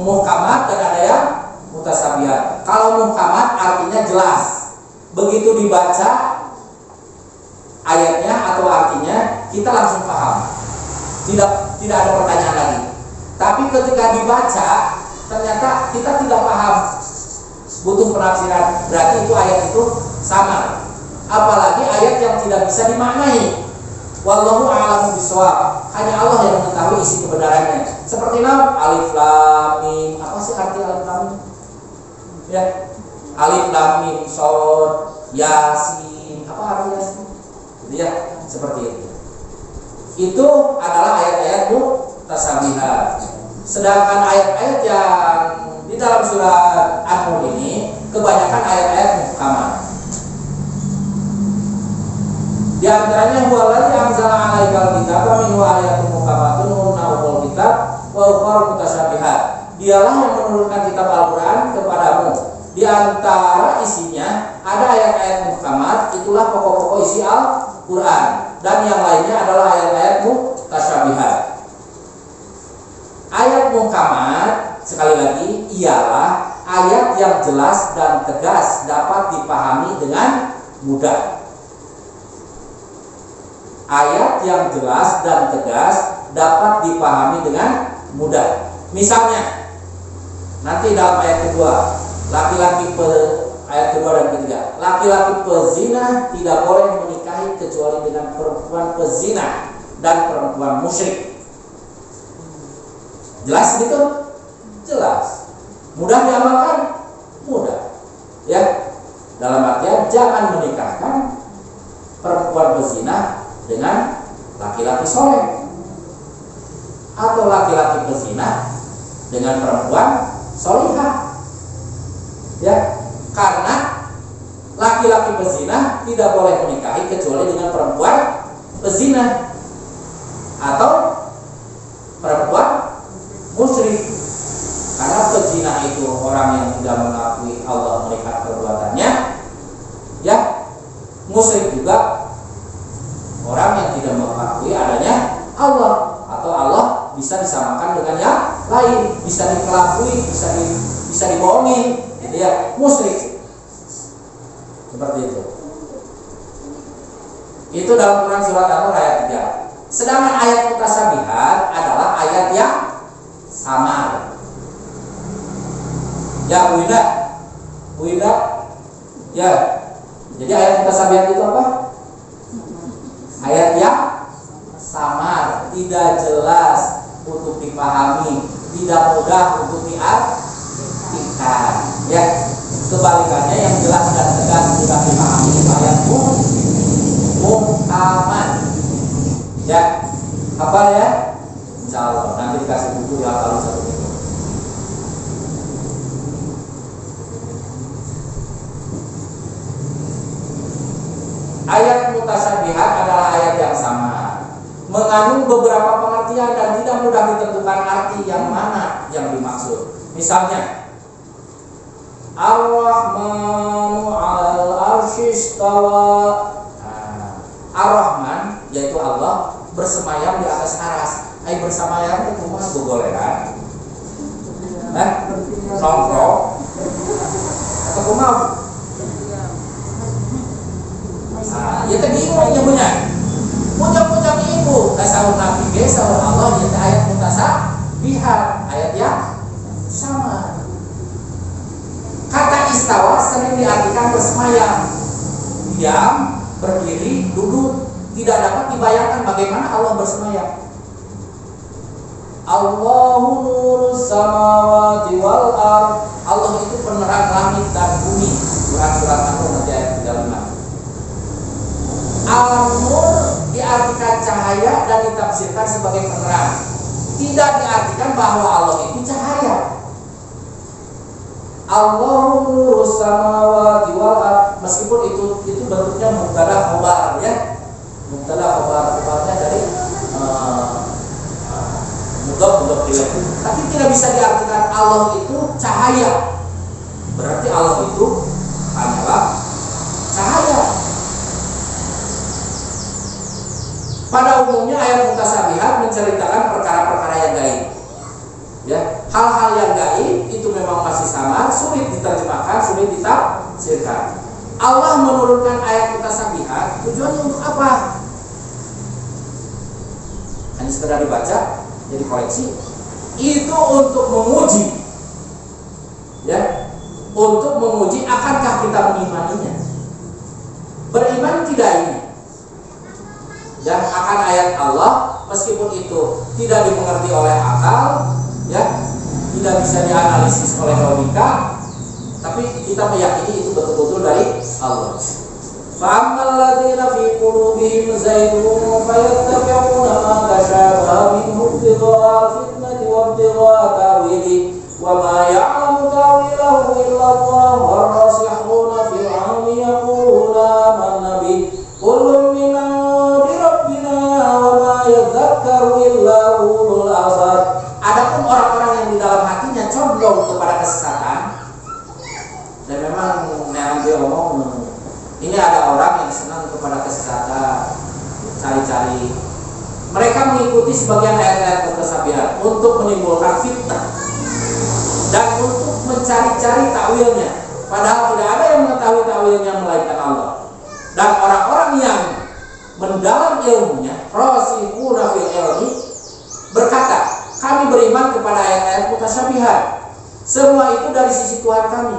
muhkamat dan ada yang mutasyabihat. Kalau muhkamat artinya jelas, begitu dibaca ayatnya atau artinya kita langsung paham, tidak ada pertanyaan lagi. Tapi ketika dibaca ternyata kita tidak paham, butuh penafsiran, berarti itu ayat itu samar. Apalagi ayat yang tidak bisa dimaknai. Wallahu a'lamu bishawab. Hanya Allah yang mengetahui isi kebenarannya. Seperti nama alif lam mim. Apa sih arti alif lam mim? Ya. Alif lam mim shad yasin. Apa artinya yasin? Gitu ya, seperti itu. Itu adalah ayat-ayat mutasyabihat. Sedangkan ayat-ayat yang di dalam surat An-Nur ini kebanyakan ayat-ayat muhkamat. Di antaranya huwallazi anzala 'alaikal kitaba minhu ayatun muhkamatun hunna ummul kitab wa ukhra mutasyabihat. Dialah yang menurunkan kitab Al-Qur'an kepadamu. Di antara isinya ada ayat-ayat muhkamat, itulah pokok-pokok isi Al-Qur'an, dan yang lainnya adalah ayat-ayat mutasyabihat. Ayat muhkamat sekali lagi ialah ayat yang jelas dan tegas dapat dipahami dengan mudah. Ayat yang jelas dan tegas dapat dipahami dengan mudah. Misalnya, nanti dalam ayat kedua, ayat kedua dan ketiga, laki-laki pezina tidak boleh menikahi kecuali dengan perempuan pezina dan perempuan musyrik. Jelas gitu? Jelas. Mudah diamalkan? Mudah. Ya. Dalam artian jangan menikahkan perempuan pezina dengan laki-laki soleh, atau laki-laki pezina dengan perempuan solihah. Ya, karena laki-laki pezina tidak boleh menikahi kecuali dengan perempuan pezina atau perempuan musyrik. Karena pezina itu orang yang tidak mengakui Allah melihat perbuatannya. Ya, musyrik juga orang yang tidak mengakui adanya Allah, atau Allah bisa disamakan dengan yang lain, bisa dikelabui, bisa dibohongi, ya, musyrik. Seperti itu. Itu dalam Quran surat An-Nur ayat 3. Sedangkan ayat mutasyabihat adalah ayat yang samar. Ya, Bu Ida. Ya. Jadi ayat mutasyabihat itu apa? Ayat yang samar, tidak jelas untuk dipahami, tidak mudah untuk diartikan. Ya, kebalikannya yang jelas dan tegas mudah dipahami ayat muhkamat. Ya, hafal ya? Insyaallah nanti dikasih buku ya kalau satu minggu. Ayat mutasyabihat adalah ayat yang sama, mengandung beberapa pengertian dan tidak mudah ditentukan arti yang mana yang dimaksud. Misalnya, Ar-Rahmanu 'alal 'arsy istawa. Ar-Rahman yaitu Allah bersemayam di atas aras. Bersemayam itu mah gogoleran. Nongkrong. Atau kumaha? Ya tadi ngomongnya benar. Puncak-puncak ibu kasahun Nabi ge sahur Allah di ayat mutasyabihat, ayat yang sama. Kata istawa sering diartikan bersemayam, diam, berdiri, duduk. Tidak dapat dibayangkan bagaimana Allah bersemayam. Allahu nurus samawati wal ardh. Allah itu penerang langit dan bumi. Quran surat An-Nur ayat 35. Al-Nur diartikan cahaya dan ditafsirkan sebagai penerang. Tidak diartikan bahwa Allah itu cahaya. Allahu nurus samawati wal ardh, meskipun itu bentuknya mubtada khabar ya. Mubtada khabarnya dari mudhaf ilaih. Tapi tidak bisa diartikan Allah itu cahaya. Berarti Allah itu hanyalah cahaya. Pada umumnya ayat mutasyabihat menceritakan perkara-perkara yang gaib. Ya, hal-hal yang gaib itu memang masih sama, sulit diterjemahkan, sulit ditafsirkan. Allah menurunkan ayat mutasyabihat tujuannya untuk apa? Hanya sekedar dibaca, jadi koleksi. Itu untuk menguji, ya, untuk menguji akankah kita mengimaninya. Beriman tidak ini. Dan akan ayat Allah meskipun itu tidak dimengerti oleh akal, ya, tidak bisa dianalisis oleh logika, tapi kita meyakini itu betul-betul dari Allah. Fa'ammal ladzina fi qulubihim zaygun fayattabi'una ma tashabaha minhu ibtigha'a fitnati wa ibtigha'a untuk menimbulkan fitnah dan untuk mencari-cari takwilnya, padahal tidak ada yang mengetahui takwilnya melainkan Allah. Dan orang-orang yang mendalam ilmunya, rasikhuna fil ilmi, berkata, kami beriman kepada ayat-ayat mutasyabihat. Semua itu dari sisi Tuhan kami,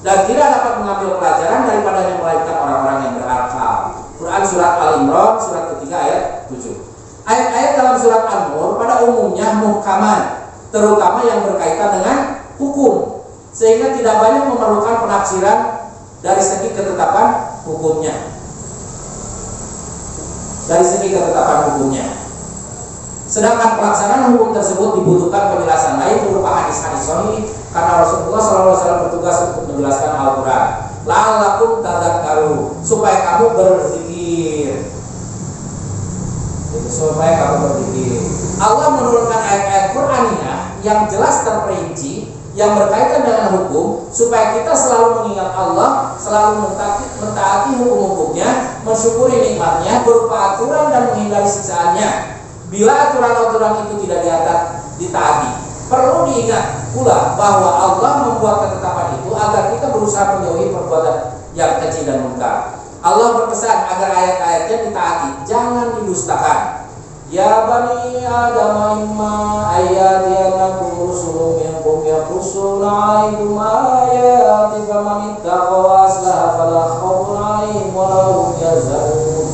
dan tidak dapat mengambil pelajaran daripadanya melainkan orang-orang yang berakal. Quran surat Al-Imran surat ketiga ayat 7. Ayat-ayat dalam surat An-Nur pada umumnya muhkamat, terutama yang berkaitan dengan hukum, sehingga tidak banyak memerlukan penafsiran dari segi ketetapan hukumnya. Sedangkan pelaksanaan hukum tersebut dibutuhkan penjelasan lain berupa hadis-hadis sahih, karena Rasulullah SAW bertugas untuk menjelaskan Al-Quran. La'allakum tadzakkarun, supaya kamu berzikir. Allah menurunkan ayat-ayat Qur'aniyah yang jelas terperinci, yang berkaitan dengan hukum, supaya kita selalu mengingat Allah, selalu mentaati hukum-hukumnya, mensyukuri nikmatnya berupa aturan dan menghindari siksaannya. Bila aturan-aturan itu tidak ditaati, perlu diingat pula bahwa Allah membuat ketetapan itu agar kita berusaha menjauhi perbuatan yang keji dan munkar. Allah berpesan agar ayat-ayatnya ditaati, jangan didustakan. Ya bani Adam imma ayyatiyanakum rusulun minkum yaqussuna 'alaikum ayati faman ittaqa wa aslaha fala khaufun 'alaihim wa la hum yahzanun.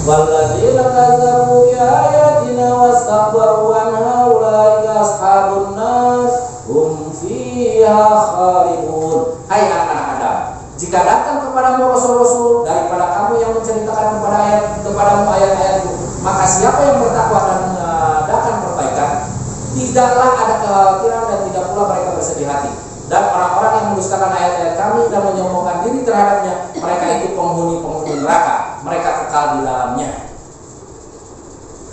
Walladzina kazzabu bi ayatina wastakbaru anha ulaika ashabun nar hum fiha khalidun. Hai anak-anak Adam, jika datang kepadamu rasul-rasul daripada kamu yang menceritakan kepadamu ayat-ayatku, maka siapa yang bertakwa dan mengadakan perbaikan, tidaklah ada kekhawatiran dan tidak pula mereka bersedih hati. Dan orang-orang yang mendustakan ayat-ayat kami dan menyombongkan diri terhadapnya, mereka itu penghuni neraka, mereka kekal di dalamnya.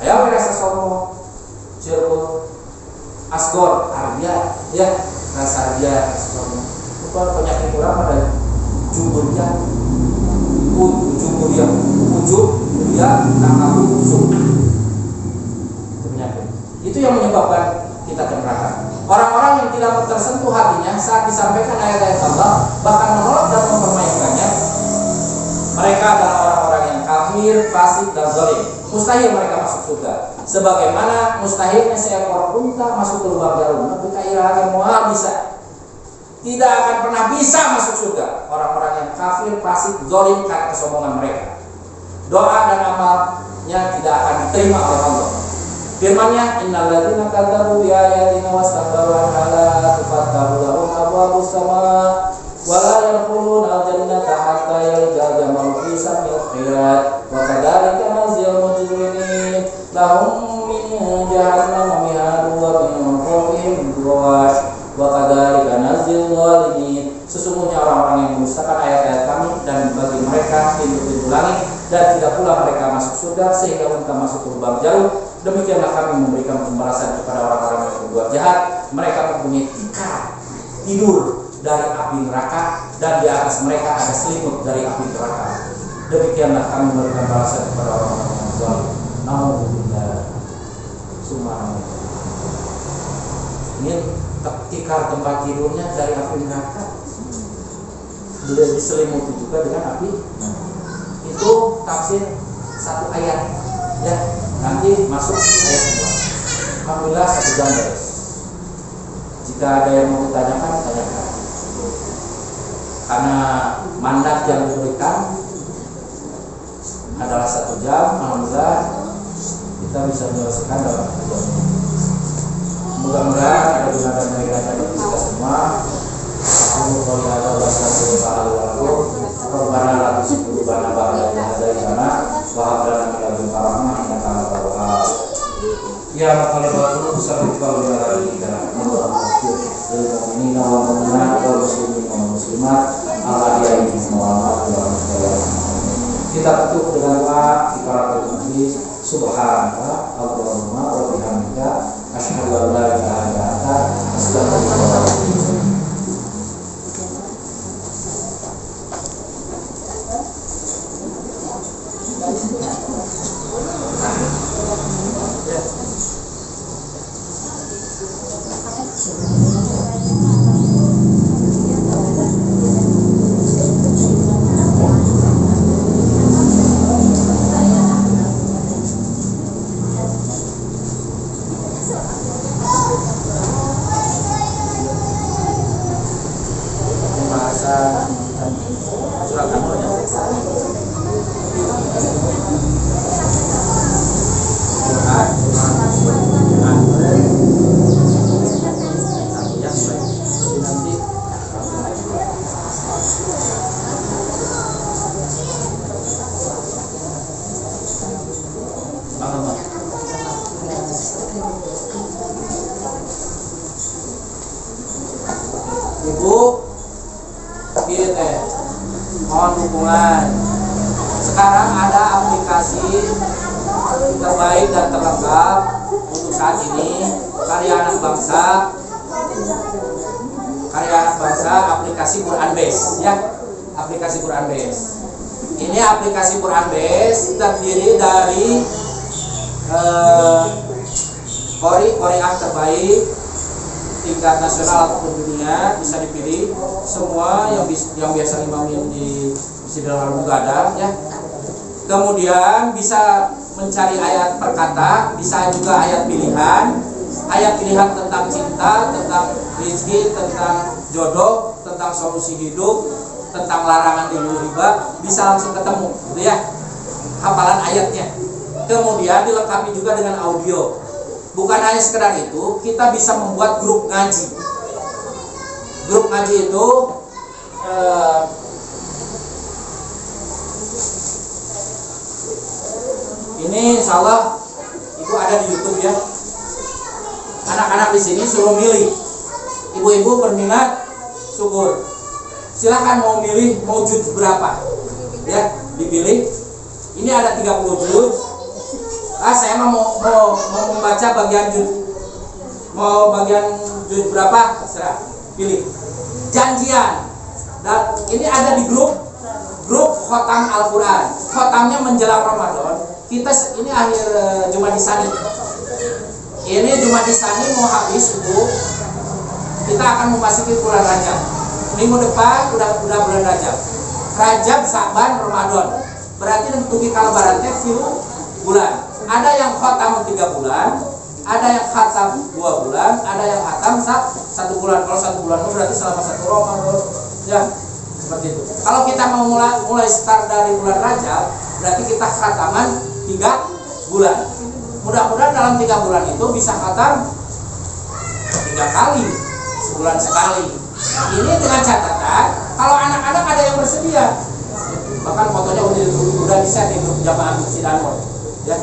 Ayo rasa sombong, cirkul, asgor, ardia, ya rasa ardia, rasa sombong. Bukan penyakit orang pada jumur dia, takabu, sunnah. Penyakit. Itu yang menyebabkan kita ke neraka. Orang-orang yang tidak tersentuh hatinya saat disampaikan ayat-ayat Allah, bahkan menolak dan mempermainkannya, mereka adalah orang-orang yang kafir, fasik, dan zalim. Mustahil mereka masuk surga. Sebagaimana mustahilnya seekor unta masuk ke lubang jarum. Tapi kairahnya mual bisa. Tidak akan pernah bisa masuk surga orang-orang yang kafir, fasik, zalim karena kesombongan mereka. Doa dan amalnya tidak akan diterima oleh Allah. Firman-Nya, innal ladzina kadzdzabu bi ayatina wastakbaru anha la tufattahu lahum abwabus samaa wa la yadkhuluna al-jannata hatta yalijal jamalu fi samil khairat wa kadzalika najzil mujrimin lahum min jahannam mihadun wa min fawqihim ghawash wa kadzalika najzil zalimin. Sesungguhnya orang-orang yang mendustakan ayat-ayat kami, dan bagi mereka pintu-pintu langit, dan tidak pula mereka masuk surga sehingga mereka masuk ke lubang jarum. Demikianlah kami memberikan pembalasan kepada orang-orang yang berbuat jahat. Mereka mempunyai tikar tidur dari api neraka, dan di atas mereka ada selimut dari api neraka. Demikianlah kami memberikan balasan kepada orang-orang yang zalim. Nauzubillah. Subhanallah. Ini tikar tempat tidurnya dari api neraka. Beliau diselimuti juga dengan api. Itu tafsir satu ayat, ya. Nanti masuk ayat 2. Alhamdulillah 1 jam beres. Jika ada yang mau ditanyakan, tanyakan. Karena mandat yang diberikan adalah 1 jam, alhamdulillah kita bisa menyelesaikan dalam 1 jam. Mudah-mudahan ada guna dan manfaat bagi kita semua. Aku qouli hadza wa astaghfirullahaladzim. Rabbana la tuzigh qulubana ba'da idh hadaytana wa hab lana min ladunka rahmah innaka antal wahhab. Ya muqallibal qulub sabbit qalbi ala dinika. Lil mu'minina wal mu'minat wal muslimin wal muslimat al-ahya'i minhum wal amwat. Kita tutup dengan doa kifaratul majlis. Subhanallah Allahumma wa bihamdika asyhadu an la ilaha illa anta astaghfiruka wa atubu ilaik. dukungan. Sekarang ada aplikasi terbaik dan terlengkap untuk saat ini, karya anak bangsa, aplikasi Quran Base ya, aplikasi Quran Base. Ini aplikasi Quran Base terdiri dari qori-qoriah terbaik tingkat nasional ataupun dunia, bisa dipilih semua yang biasa imamin di Masjidil Haram juga ada ya. Kemudian bisa mencari ayat per kata, bisa juga ayat pilihan tentang cinta, tentang rezeki, tentang jodoh, tentang solusi hidup, tentang larangan riba, bisa langsung ketemu gitu ya, hafalan ayatnya. Kemudian dilengkapi juga dengan audio. Bukan hanya sekedar itu, kita bisa membuat grup ngaji. Grup ngaji itu ini insya Allah ibu ada di YouTube ya. Anak-anak di sini suruh milih. Ibu-ibu berminat, syukur. Silahkan mau milih mau juz berapa, ya dipilih. Ini ada 30 juz. Saya mau membaca bagian juz. Mau bagian juz berapa? Terserah, pilih. Janjian. Dan ini ada di grup khotam Al-Quran. Khotamnya menjelang Ramadan. Kita ini akhir Jumat Sani. Ini Jumat Sani mau habis Bu. Kita akan memasuki bulan Rajab. Minggu depan udah bulan Rajab. Rajab, Sa'ban, Ramadan. Berarti untuk kalau baratnya 10 bulan. Ada yang khatam 3 bulan, ada yang khatam 2 bulan, ada yang khatam 1 bulan. Kalau 1 bulan itu berarti selama 1 Ramadan. Ya, seperti itu. Kalau kita mau mulai start dari bulan Rajab, berarti kita khataman 3 bulan. Mudah-mudahan dalam 3 bulan itu bisa khatam 3 kali, sebulan sekali. Ini dengan catatan kalau anak-anak ada yang bersedia, bahkan fotonya udah di-share di grup jamaah Masjid Anwar ya.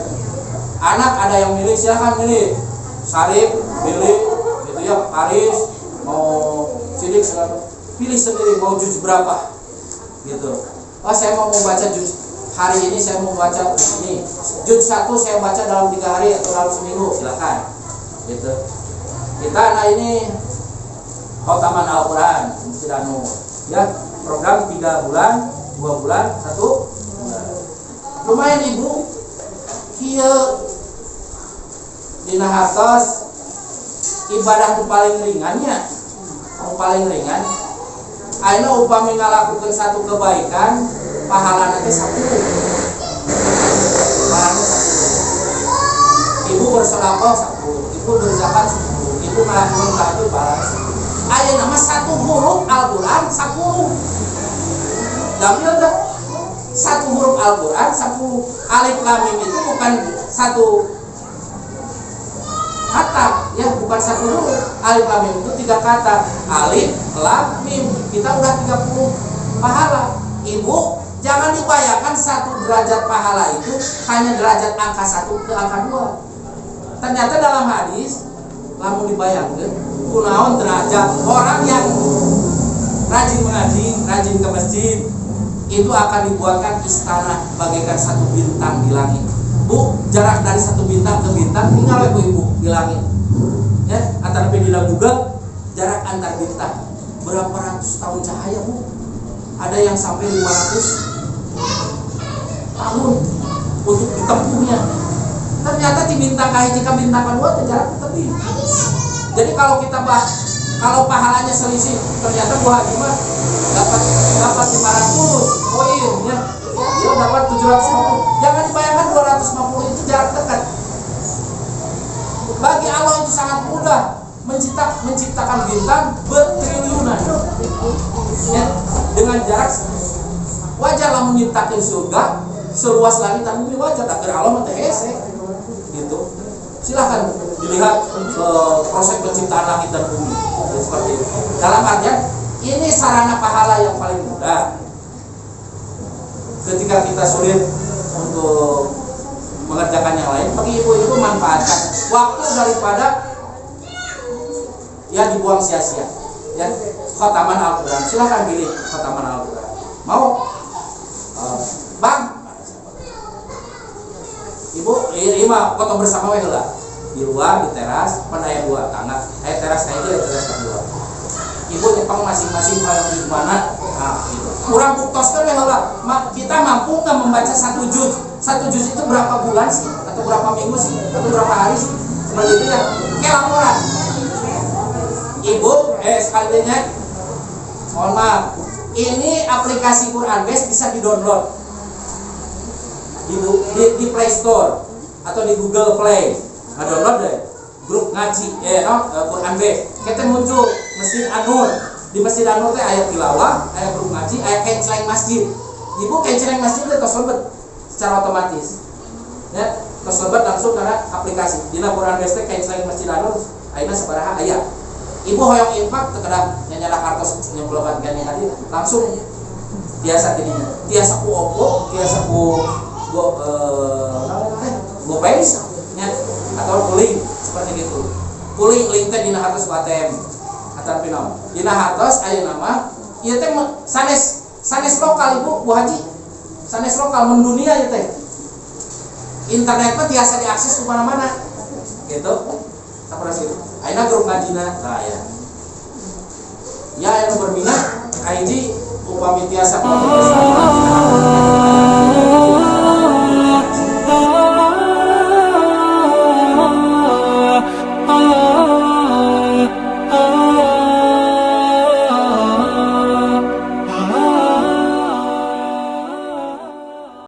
Anak ada yang milih, silahkan milih. Sarif pilih gitu ya, Paris mau sidik, pilih sendiri mau juz berapa gitu. Oh saya mau membaca juz hari ini, saya mau baca ini juz 1 saya baca dalam 3 hari atau dalam seminggu, silahkan gitu. Kita ini khotaman Al-Quran Masjid Anwar ya, program 3 bulan, 2 bulan, 1 bulan. Lumayan ibu. Kieu dina hartos ibadah nu paling ringannya, paling ringan. Ayeuna upami ngalakukeun satu kebaikan, pahalana teh 10. Pahalana 10. Ibu bersedekah 10, ibu berzakat 10, ibu ngelakukeun tahajud pahalana 10. Ayeuna mah 1 huruf Al-Qur'an 10. Damil dah. 1 huruf Al-Quran 10. Alif lam mim itu bukan 1 kata ya, bukan 1 huruf. Alif lam mim itu 3 kata. Alif lam mim, kita udah 30 pahala. Ibu jangan dibayangkan 1 derajat pahala itu hanya derajat angka 1 ke angka 2. Ternyata dalam hadis lamun dibayangkan kunaon derajat orang yang rajin mengaji, rajin ke masjid, itu akan dibuatkan istana bagaikan 1 bintang di langit. Bu, jarak dari 1 bintang ke bintang tinggal ibu di langit. Ya, antara bintang juga jarak antar bintang berapa ratus tahun cahaya, Bu. Ada yang sampai 500 tahun untuk ditempuhnya. Ternyata di bintang kahiji ke bintang kedua jarak lebih. Jadi kalau kita kalau pahalanya selisih, ternyata Bu Haji mah dapat 500 poin ya. Dia dapat 750. Jangan dibayangkan 250 itu jarak dekat. Bagi Allah itu sangat mudah menciptakan bintang bertriliunan. Ya, dengan jarak wajar lah menciptakan surga seluas langit dan bumi, wajar agar Allah mentehese gitu. Silahkan dilihat proses penciptaan langit dan bumi seperti itu. Dalam artian ini sarana pahala yang paling mudah. Ketika kita sulit untuk mengerjakan yang lain, bagi ibu-ibu manfaatkan waktu daripada ya dibuang sia-sia. Ya, khotaman Al-Quran, silahkan pilih khotaman Al-Quran. Mau Bang, ibu mah foto bersama we heula di luar di teras, pan aya dua tangga, aya teras kayak gitu, teras kedua. Ibu nyepang masing-masing kalau di mana, nah gitu. Kurang buktoskan we heula, kita mampu nggak membaca 1 juz? 1 juz itu berapa bulan sih? Atau berapa minggu sih? Atau berapa hari sih? Seperti itu ya. Kayak laporan. Ibu, sekalian, mohon maaf. Ini aplikasi Quran Base bisa di-download di Play Store atau di Google Play. Nah, download deh. Grup ngaji Quran Base. Kita muncul Masjid Anur. Di Masjid Anur teh aya tilawah, aya grup ngaji, aya kenceleng masjid. Ibu kenceleng masjid teh tos lebet secara otomatis. Ya, tos lebet langsung karena aplikasi. Dina Quran Base teh kenceleng Masjid Anur ayeuna sabaraha aya. Ibu hoyong infak terkadang nyanyara kartos nyemplokan gani hadir langsung biasa gini tiasa ku Oppo tiasa ku GoPay nya atau Kuling seperti gitu. Kuling link teh dina hartos ATM atar pinom dina hartos aya nama ieu teh sanes lokal Ibu Bu Haji, sanes lokal mendunia ieu teh. Internet mah tiasa diakses di mana-mana gitu. Saprasi ayeuna grup ngajina nah ya yang berminat kaiji upami tiasa kelompok bersama